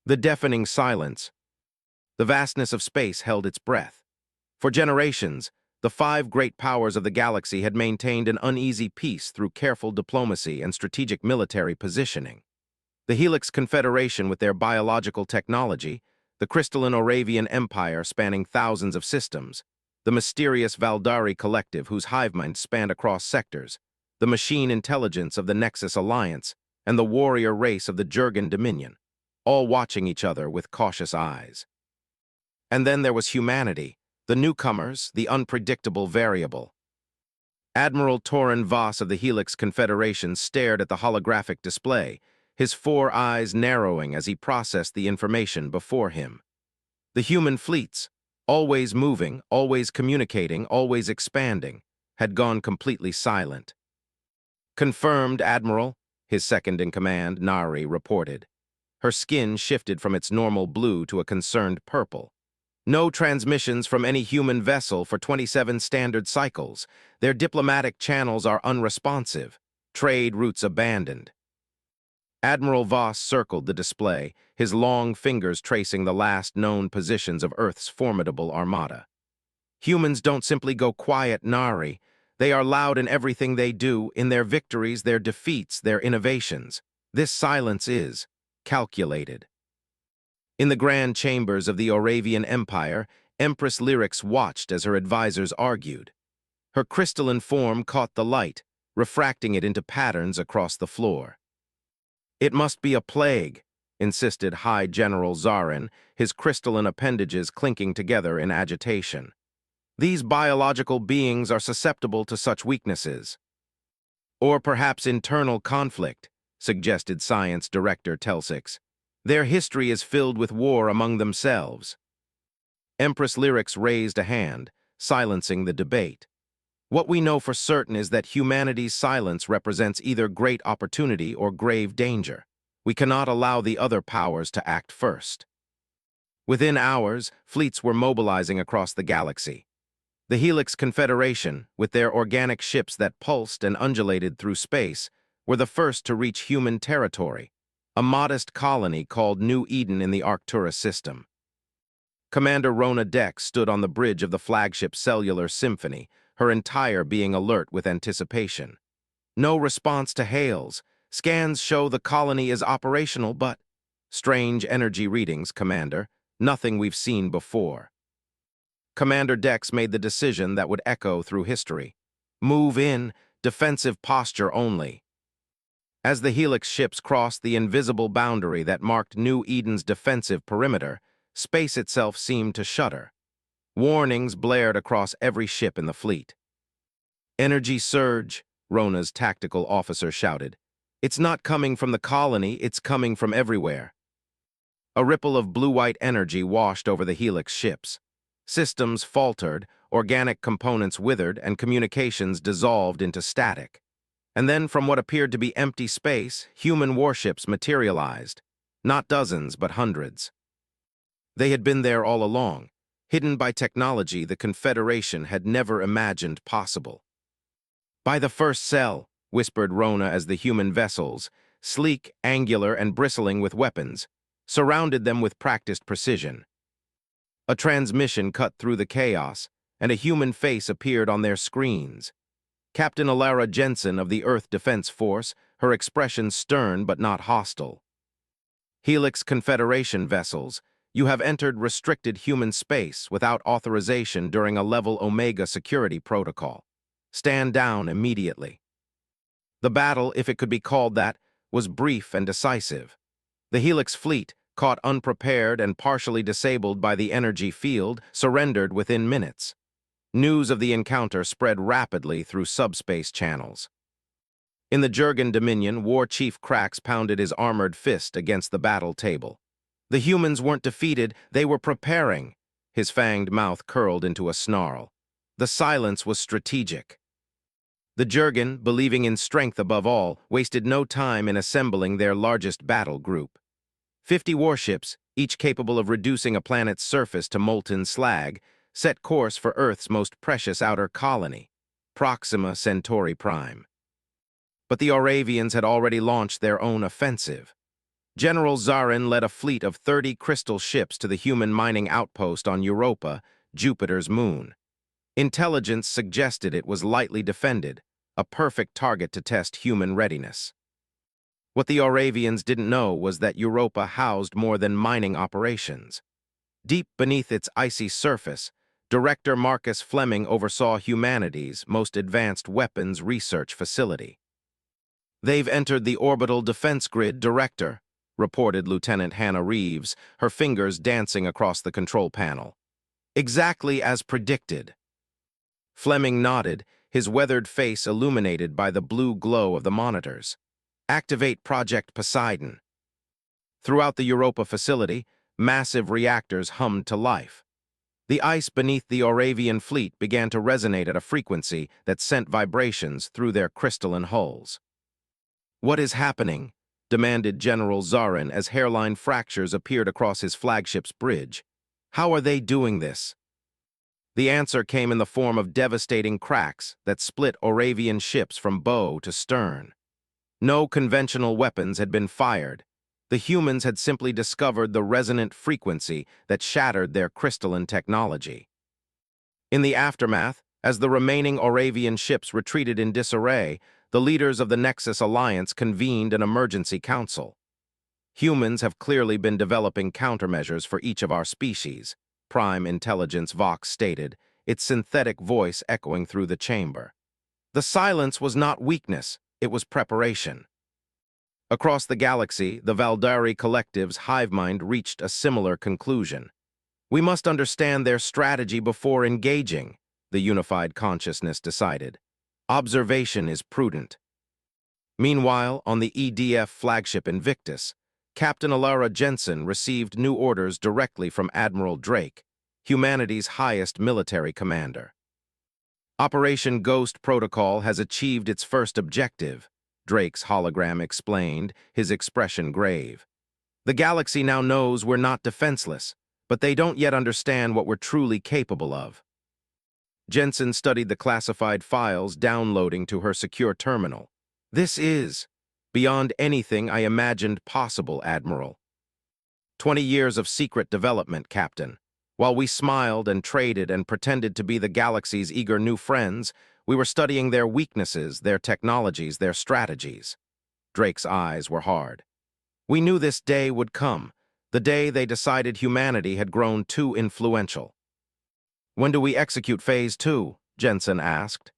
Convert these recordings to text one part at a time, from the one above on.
The deafening silence. The vastness of space held its breath. For generations, the five great powers of the galaxy had maintained an uneasy peace through careful diplomacy and strategic military positioning. The Helix Confederation with their biological technology, the crystalline Oravian Empire spanning thousands of systems, the mysterious Valdari Collective whose hive mind spanned across sectors, the machine intelligence of the Nexus Alliance, and the warrior race of the Jurgen Dominion, all watching each other with cautious eyes. And then there was humanity, the newcomers, the unpredictable variable. Admiral Torin Voss of the Helix Confederation stared at the holographic display, his four eyes narrowing as he processed the information before him. The human fleets, always moving, always communicating, always expanding, had gone completely silent. "Confirmed, Admiral," his second-in-command, Nari, reported. Her skin shifted from its normal blue to a concerned purple. "No transmissions from any human vessel for 27 standard cycles. Their diplomatic channels are unresponsive. Trade routes abandoned." Admiral Voss circled the display, his long fingers tracing the last known positions of Earth's formidable armada. "Humans don't simply go quiet, Nari. They are loud in everything they do, in their victories, their defeats, their innovations. This silence is calculated." In the grand chambers of the Oravian Empire, Empress Lyrics watched as her advisors argued. Her crystalline form caught the light, refracting it into patterns across the floor. "It must be a plague," insisted High General Zarin, his crystalline appendages clinking together in agitation. "These biological beings are susceptible to such weaknesses." "Or perhaps internal conflict," suggested Science Director Telsix. "Their history is filled with war among themselves." Empress Lyrics raised a hand, silencing the debate. "What we know for certain is that humanity's silence represents either great opportunity or grave danger. We cannot allow the other powers to act first." Within hours, fleets were mobilizing across the galaxy. The Helix Confederation, with their organic ships that pulsed and undulated through space, were the first to reach human territory, a modest colony called New Eden in the Arcturus system. Commander Rona Dex stood on the bridge of the flagship Cellular Symphony, her entire being alert with anticipation. "No response to hails. Scans show the colony is operational, but—" "Strange energy readings, Commander. Nothing we've seen before." Commander Dex made the decision that would echo through history. "Move in, defensive posture only." As the Helix ships crossed the invisible boundary that marked New Eden's defensive perimeter, space itself seemed to shudder. Warnings blared across every ship in the fleet. "Energy surge," Rona's tactical officer shouted. "It's not coming from the colony, it's coming from everywhere." A ripple of blue-white energy washed over the Helix ships. Systems faltered, organic components withered, and communications dissolved into static. And then, from what appeared to be empty space, human warships materialized. Not dozens, but hundreds. They had been there all along, hidden by technology the Confederation had never imagined possible. "By the first cell," whispered Rona as the human vessels, sleek, angular, and bristling with weapons, surrounded them with practiced precision. A transmission cut through the chaos, and a human face appeared on their screens. Captain Alara Jensen of the Earth Defense Force, her expression stern but not hostile. "Helix Confederation vessels, you have entered restricted human space without authorization during a Level Omega security protocol. Stand down immediately." The battle, if it could be called that, was brief and decisive. The Helix fleet, caught unprepared and partially disabled by the energy field, surrendered within minutes. News of the encounter spread rapidly through subspace channels. In the Jurgen Dominion, War Chief Krax pounded his armored fist against the battle table. The humans weren't defeated, they were preparing. His fanged mouth curled into a snarl. The silence was strategic. The Jurgen, believing in strength above all, wasted no time in assembling their largest battle group. 50 warships, each capable of reducing a planet's surface to molten slag, set course for Earth's most precious outer colony, Proxima Centauri Prime. But the Auravians had already launched their own offensive. General Zarin led a fleet of 30 crystal ships to the human mining outpost on Europa, Jupiter's moon. Intelligence suggested it was lightly defended, a perfect target to test human readiness. What the Auravians didn't know was that Europa housed more than mining operations. Deep beneath its icy surface, Director Marcus Fleming oversaw humanity's most advanced weapons research facility. "They've entered the orbital defense grid, Director," reported Lieutenant Hannah Reeves, her fingers dancing across the control panel. "Exactly as predicted." Fleming nodded, his weathered face illuminated by the blue glow of the monitors. "Activate Project Poseidon." Throughout the Europa facility, massive reactors hummed to life. The ice beneath the Auravian fleet began to resonate at a frequency that sent vibrations through their crystalline hulls. "What is happening?" demanded General Zarin as hairline fractures appeared across his flagship's bridge. "How are they doing this?" The answer came in the form of devastating cracks that split Auravian ships from bow to stern. No conventional weapons had been fired. The humans had simply discovered the resonant frequency that shattered their crystalline technology. In the aftermath, as the remaining Auravian ships retreated in disarray, the leaders of the Nexus Alliance convened an emergency council. "Humans have clearly been developing countermeasures for each of our species," Prime Intelligence Vox stated, its synthetic voice echoing through the chamber. The silence was not weakness, it was preparation. Across the galaxy, the Valdari Collective's hive mind reached a similar conclusion. "We must understand their strategy before engaging," the unified consciousness decided. "Observation is prudent." Meanwhile, on the EDF flagship Invictus, Captain Alara Jensen received new orders directly from Admiral Drake, humanity's highest military commander. "Operation Ghost Protocol has achieved its first objective," Drake's hologram explained, his expression grave. "The galaxy now knows we're not defenseless, but they don't yet understand what we're truly capable of." Jensen studied the classified files downloading to her secure terminal. "This is beyond anything I imagined possible, Admiral. 20 years of secret development, Captain. While we smiled and traded and pretended to be the galaxy's eager new friends, we were studying their weaknesses, their technologies, their strategies." Drake's eyes were hard. "We knew this day would come, the day they decided humanity had grown too influential." "When do we execute Phase 2? Jensen asked.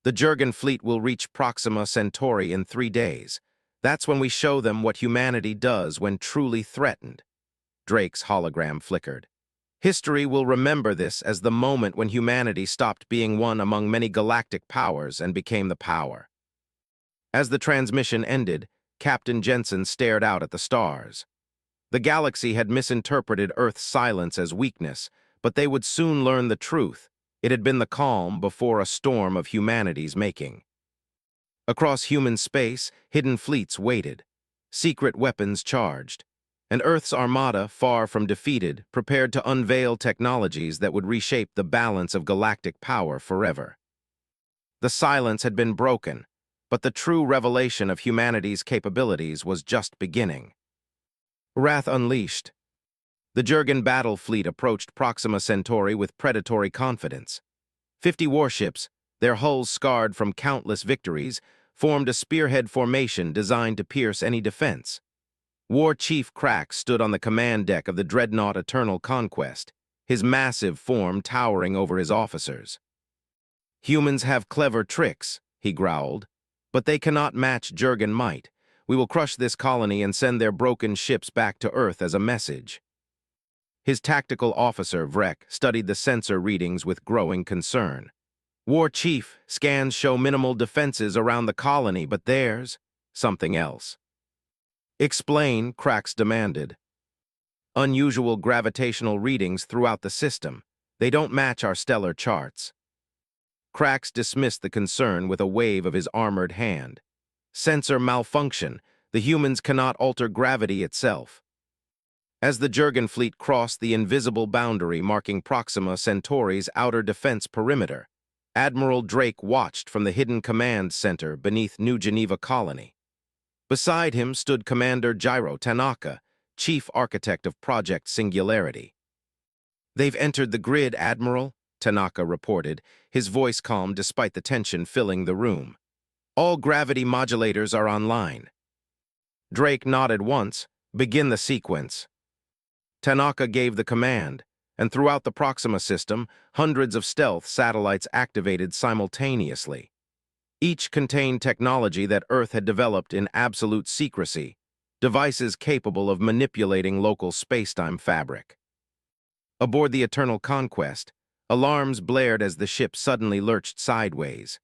"The Jurgen fleet will reach Proxima Centauri in 3 days. That's when we show them what humanity does when truly threatened." Drake's hologram flickered. "History will remember this as the moment when humanity stopped being one among many galactic powers and became the power." As the transmission ended, Captain Jensen stared out at the stars. The galaxy had misinterpreted Earth's silence as weakness, but they would soon learn the truth. It had been the calm before a storm of humanity's making. Across human space, hidden fleets waited, secret weapons charged, and Earth's Armada, far from defeated, prepared to unveil technologies that would reshape the balance of galactic power forever. The silence had been broken, but the true revelation of humanity's capabilities was just beginning. Wrath unleashed. The Jurgen battle fleet approached Proxima Centauri with predatory confidence. 50 warships, their hulls scarred from countless victories, formed a spearhead formation designed to pierce any defense. War Chief Crax stood on the command deck of the dreadnought Eternal Conquest, his massive form towering over his officers. "Humans have clever tricks," he growled, "but they cannot match Jurgen might. We will crush this colony and send their broken ships back to Earth as a message." His tactical officer, Vrek, studied the sensor readings with growing concern. "War Chief, scans show minimal defenses around the colony, but there's something else." "Explain," Crax demanded. "Unusual gravitational readings throughout the system. They don't match our stellar charts." Crax dismissed the concern with a wave of his armored hand. "Sensor malfunction. The humans cannot alter gravity itself." As the Jurgen fleet crossed the invisible boundary marking Proxima Centauri's outer defense perimeter, Admiral Drake watched from the hidden command center beneath New Geneva Colony. Beside him stood Commander Jiro Tanaka, chief architect of Project Singularity. "They've entered the grid, Admiral," Tanaka reported, his voice calm despite the tension filling the room. "All gravity modulators are online." Drake nodded once. "Begin the sequence." Tanaka gave the command, and throughout the Proxima system, hundreds of stealth satellites activated simultaneously. Each contained technology that Earth had developed in absolute secrecy, devices capable of manipulating local spacetime fabric. Aboard the Eternal Conquest, alarms blared as the ship suddenly lurched sideways.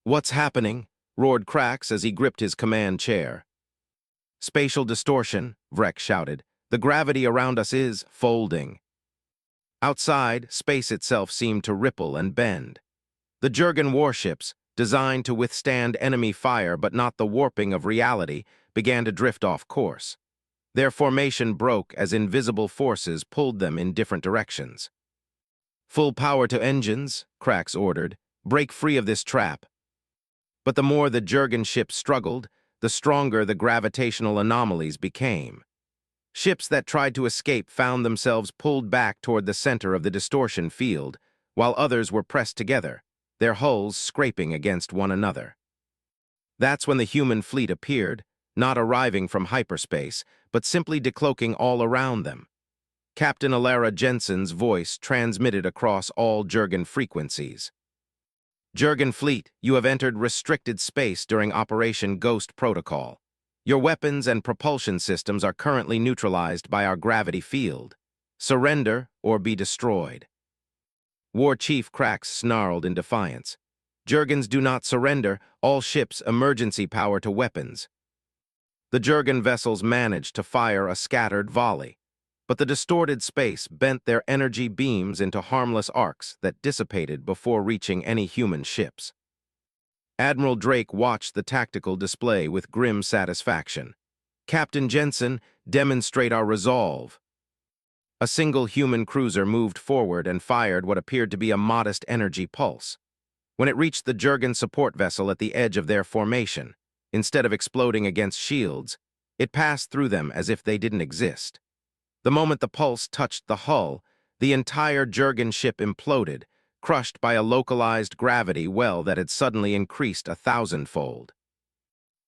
"What's happening?" roared Krax as he gripped his command chair. "Spatial distortion," Vrek shouted. "The gravity around us is folding." Outside, space itself seemed to ripple and bend. The Jurgen warships, designed to withstand enemy fire but not the warping of reality, began to drift off course. Their formation broke as invisible forces pulled them in different directions. "Full power to engines," Krax ordered. "Break free of this trap." But the more the Jurgen ships struggled, the stronger the gravitational anomalies became. Ships that tried to escape found themselves pulled back toward the center of the distortion field, while others were pressed together, their hulls scraping against one another. That's when the human fleet appeared, not arriving from hyperspace, but simply decloaking all around them. Captain Alara Jensen's voice transmitted across all Jurgen frequencies. "Jurgen Fleet, you have entered restricted space during Operation Ghost Protocol. Your weapons and propulsion systems are currently neutralized by our gravity field. Surrender or be destroyed." War Chief Krax snarled in defiance. "Jurgens do not surrender. All ships emergency power to weapons." The Jurgen vessels managed to fire a scattered volley, but the distorted space bent their energy beams into harmless arcs that dissipated before reaching any human ships. Admiral Drake watched the tactical display with grim satisfaction. "Captain Jensen, demonstrate our resolve." A single human cruiser moved forward and fired what appeared to be a modest energy pulse. When it reached the Jurgen support vessel at the edge of their formation, instead of exploding against shields, it passed through them as if they didn't exist. The moment the pulse touched the hull, the entire Jurgen ship imploded, crushed by a localized gravity well that had suddenly increased 1,000-fold.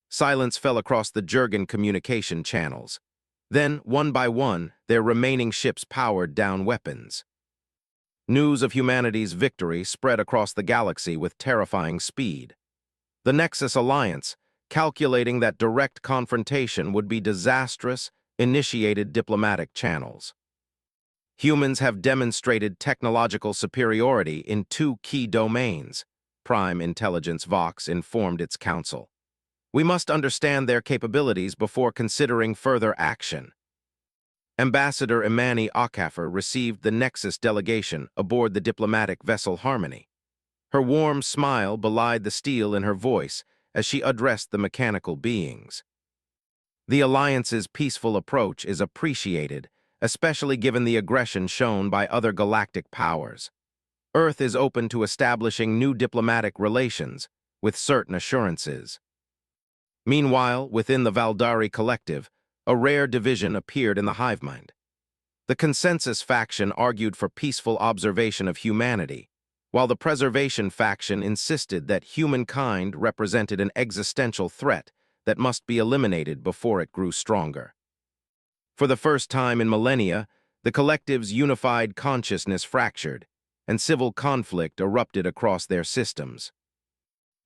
Silence fell across the Jurgen communication channels. Then, one by one, their remaining ships powered down weapons. News of humanity's victory spread across the galaxy with terrifying speed. The Nexus Alliance, calculating that direct confrontation would be disastrous, initiated diplomatic channels. "Humans have demonstrated technological superiority in 2 key domains," Prime Intelligence Vox informed its council. "We must understand their capabilities before considering further action." Ambassador Imani Okafor received the Nexus delegation aboard the diplomatic vessel Harmony. Her warm smile belied the steel in her voice as she addressed the mechanical beings. "The Alliance's peaceful approach is appreciated, especially given the aggression shown by other galactic powers. Earth is open to establishing new diplomatic relations, with certain assurances." Meanwhile, within the Valdari Collective, a rare division appeared in the hivemind. The Consensus faction argued for peaceful observation of humanity, while the Preservation faction insisted that humankind represented an existential threat that must be eliminated before it grew stronger. For the first time in millennia, the Collective's unified consciousness fractured, and civil conflict erupted across their systems.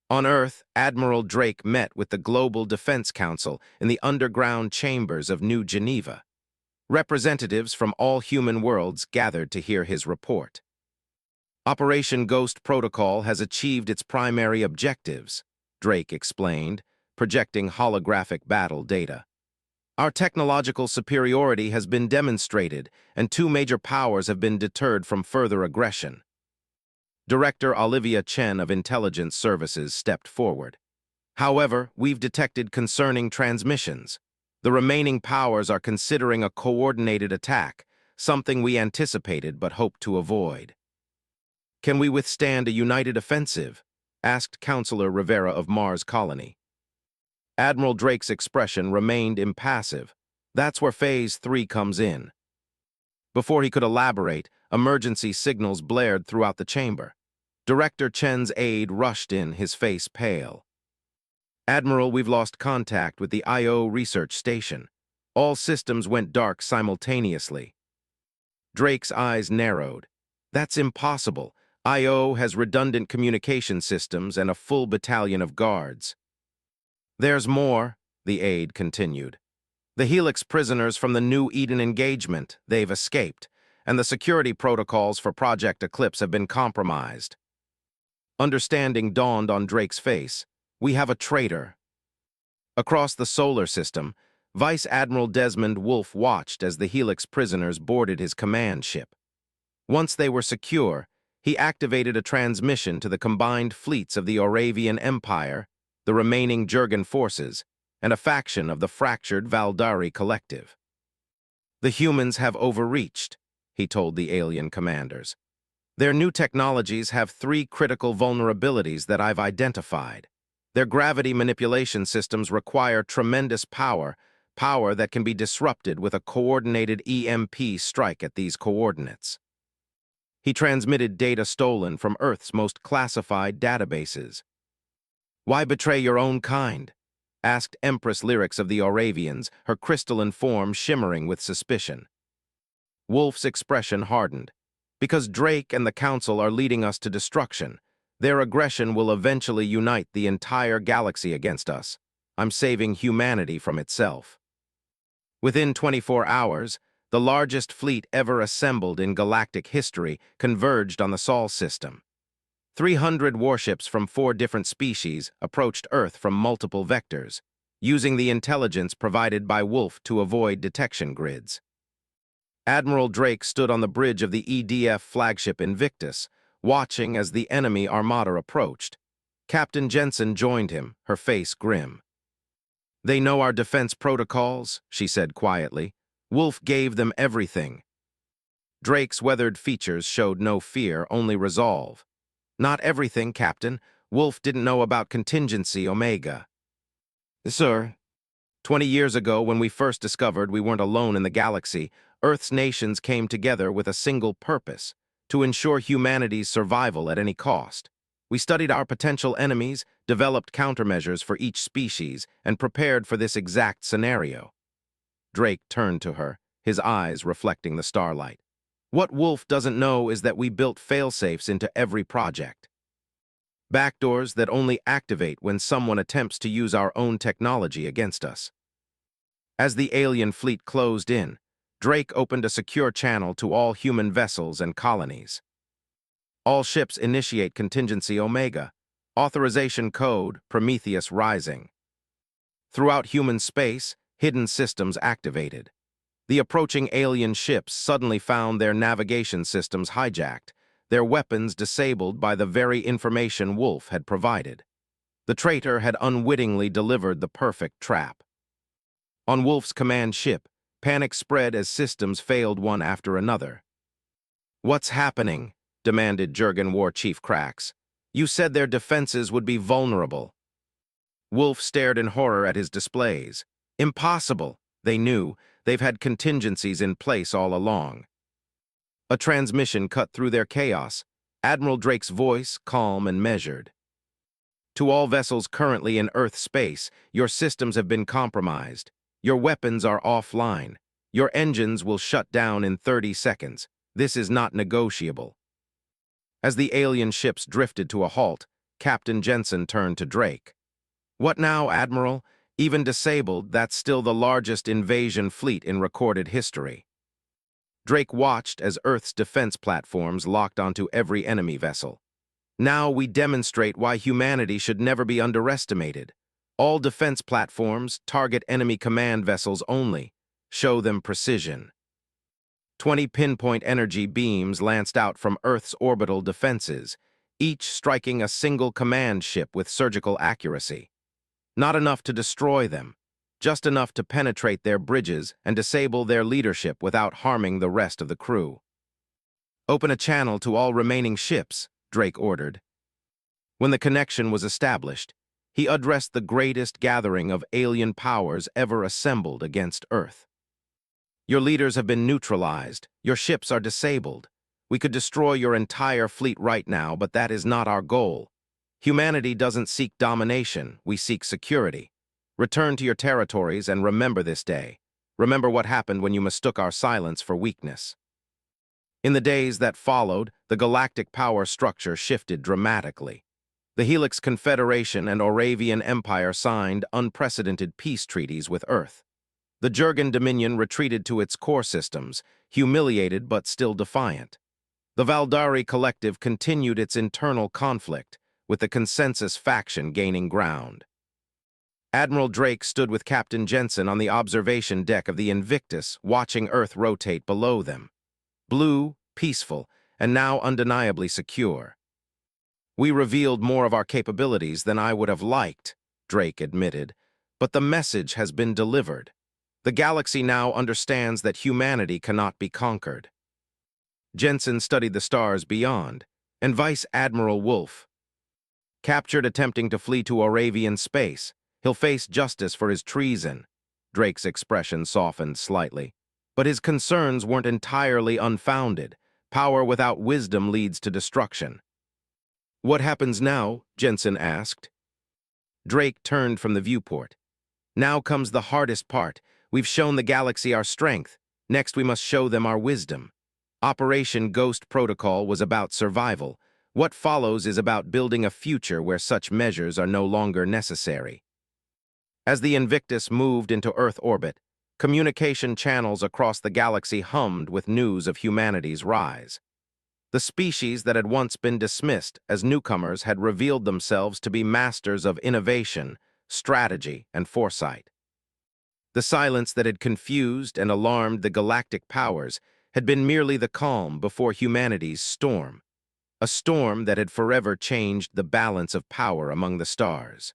On Earth, Admiral Drake met with the Global Defense Council in the underground chambers of New Geneva. Representatives from all human worlds gathered to hear his report. "Operation Ghost Protocol has achieved its primary objectives," Drake explained, projecting holographic battle data. "Our technological superiority has been demonstrated, and 2 major powers have been deterred from further aggression." Director Olivia Chen of Intelligence Services stepped forward. "However, we've detected concerning transmissions. The remaining powers are considering a coordinated attack, something we anticipated but hoped to avoid." "Can we withstand a united offensive?" asked Counselor Rivera of Mars Colony. Admiral Drake's expression remained impassive. That's where Phase 3 comes in. Before he could elaborate, emergency signals blared throughout the chamber. Director Chen's aide rushed in, his face pale. "Admiral, we've lost contact with the I.O. research station. All systems went dark simultaneously." Drake's eyes narrowed. "That's impossible. I.O. has redundant communication systems and a full battalion of guards." "There's more," the aide continued. "The Helix prisoners from the New Eden engagement, they've escaped, and the security protocols for Project Eclipse have been compromised." Understanding dawned on Drake's face. "We have a traitor." Across the solar system, Vice Admiral Desmond Wolfe watched as the Helix prisoners boarded his command ship. Once they were secure, he activated a transmission to the combined fleets of the Oravian Empire, the remaining Jurgen forces, and a faction of the fractured Valdari collective. "The humans have overreached," he told the alien commanders. "Their new technologies have 3 critical vulnerabilities that I've identified. Their gravity manipulation systems require tremendous power that can be disrupted with a coordinated EMP strike at these coordinates." He transmitted data stolen from Earth's most classified databases. "Why betray your own kind?" asked Empress Lyrics of the Oravians, her crystalline form shimmering with suspicion. Wolfe's expression hardened. "Because Drake and the Council are leading us to destruction. Their aggression will eventually unite the entire galaxy against us. I'm saving humanity from itself." Within 24 hours, the largest fleet ever assembled in galactic history converged on the Sol system. 300 warships from 4 different species approached Earth from multiple vectors, using the intelligence provided by Wolfe to avoid detection grids. Admiral Drake stood on the bridge of the EDF flagship Invictus, watching as the enemy Armada approached. Captain Jensen joined him, her face grim. "They know our defense protocols," she said quietly. "Wolfe gave them everything." Drake's weathered features showed no fear, only resolve. "Not everything, Captain. Wolfe didn't know about contingency Omega." "Sir." 20 years ago, when we first discovered we weren't alone in the galaxy, Earth's nations came together with a single purpose: to ensure humanity's survival at any cost. We studied our potential enemies, developed countermeasures for each species, and prepared for this exact scenario. Drake turned to her, his eyes reflecting the starlight. "What Wolfe doesn't know is that we built failsafes into every project. Backdoors that only activate when someone attempts to use our own technology against us." As the alien fleet closed in, Drake opened a secure channel to all human vessels and colonies. "All ships initiate contingency Omega. Authorization code Prometheus Rising." Throughout human space, hidden systems activated. The approaching alien ships suddenly found their navigation systems hijacked, their weapons disabled by the very information Wolfe had provided. The traitor had unwittingly delivered the perfect trap. On Wolfe's command ship, panic spread as systems failed one after another. "What's happening?" demanded Jurgen War Chief Krax. "You said their defenses would be vulnerable." Wolfe stared in horror at his displays. "Impossible," they knew. They've had contingencies in place all along. A transmission cut through their chaos, Admiral Drake's voice calm and measured. "To all vessels currently in Earth space, your systems have been compromised. Your weapons are offline. Your engines will shut down in 30 seconds. This is not negotiable." As the alien ships drifted to a halt, Captain Jensen turned to Drake. "What now, Admiral? Even disabled, that's still the largest invasion fleet in recorded history." Drake watched as Earth's defense platforms locked onto every enemy vessel. "Now we demonstrate why humanity should never be underestimated. All defense platforms target enemy command vessels only. Show them precision." 20 pinpoint energy beams lanced out from Earth's orbital defenses, each striking a single command ship with surgical accuracy. Not enough to destroy them, just enough to penetrate their bridges and disable their leadership without harming the rest of the crew. "Open a channel to all remaining ships," Drake ordered. When the connection was established, he addressed the greatest gathering of alien powers ever assembled against Earth. Your leaders have been neutralized. Your ships are disabled. We could destroy your entire fleet right now, but that is not our goal. Humanity doesn't seek domination, we seek security. Return to your territories and remember this day. Remember what happened when you mistook our silence for weakness. In the days that followed, the galactic power structure shifted dramatically. The Helix Confederation and Auravian Empire signed unprecedented peace treaties with Earth. The Jurgen Dominion retreated to its core systems, humiliated but still defiant. The Valdari Collective continued its internal conflict, with the consensus faction gaining ground. Admiral Drake stood with Captain Jensen on the observation deck of the Invictus, watching Earth rotate below them. Blue, peaceful, and now undeniably secure. "We revealed more of our capabilities than I would have liked," Drake admitted, "but the message has been delivered. The galaxy now understands that humanity cannot be conquered." Jensen studied the stars beyond, and Vice Admiral Wolf, captured attempting to flee to Auravian space. He'll face justice for his treason. Drake's expression softened slightly. But his concerns weren't entirely unfounded. Power without wisdom leads to destruction. "What happens now?" Jensen asked. Drake turned from the viewport. "Now comes the hardest part. We've shown the galaxy our strength. Next we must show them our wisdom. Operation Ghost Protocol was about survival. What follows is about building a future where such measures are no longer necessary." As the Invictus moved into Earth orbit, communication channels across the galaxy hummed with news of humanity's rise. The species that had once been dismissed as newcomers had revealed themselves to be masters of innovation, strategy, and foresight. The silence that had confused and alarmed the galactic powers had been merely the calm before humanity's storm, a storm that had forever changed the balance of power among the stars.